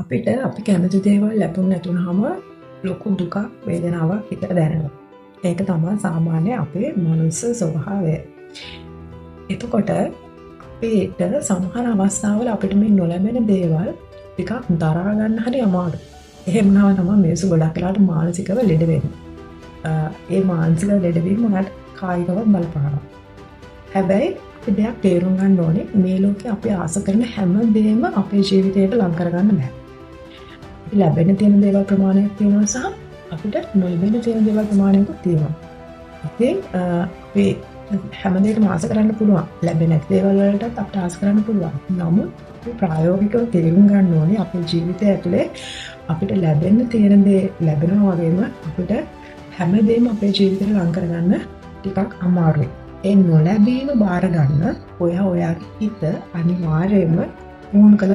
අපිට අපි කැමති දේවල් ලැබුණ නැතුනහම ලොකු දුකක් වේදනාවක් හිතට දැනෙනවා. ඒක තමයි සාමාන්‍ය අපේ මනුස්ස ස්වභාවය. එතකොට අපිට සමහර අවස්ථාවල අපිට මේ නොලැබෙන දේවල් ටිකක් දරා ගන්න හරි අමාරුයි. එහෙම නම් තමයි මිනිස්සු ගොඩක් වෙලාවට මානසිකව ලෙඩ වෙන්නේ. ඒ මානසික ලෙඩවීම උනට කායිකව බලපානවා. හැබැයි අපි දෙයක් තේරුම් ගන්න ඕනේ මේ ලෝකේ අපි ආස කරන හැම දෙයක්ම අපේ ජීවිතයට ලං කරගන්න බෑ. අපි ලැබෙන තියෙන දේවල් ප්‍රමාණයක් තියෙනවා සහ අපිට නොලැබෙන තියෙන දේවල් ප්‍රමාණයකුත් තියෙනවා. ඉතින් අපි හැම දෙයකම ආස කරන්න පුළුවන්. ලැබෙන දේවල් වලටත් අපිට ආස කරන්න පුළුවන්. නමුත් අපි ප්‍රායෝගිකව තේරුම් ගන්න ඕනේ අපේ ජීවිතය ඇතුලේ අපිට ලැබෙන්න තියෙන දේ ලැබෙනවා වගේම අපිට හැම දෙයක්ම අපේ ජීවිතේට ලං කරගන්න ටිකක් අමාරුයි. ඒ නොලැබීම බාර ගන්න ඔයාගේ හිත අනිවාර්යයෙන්ම පුහුණු කළ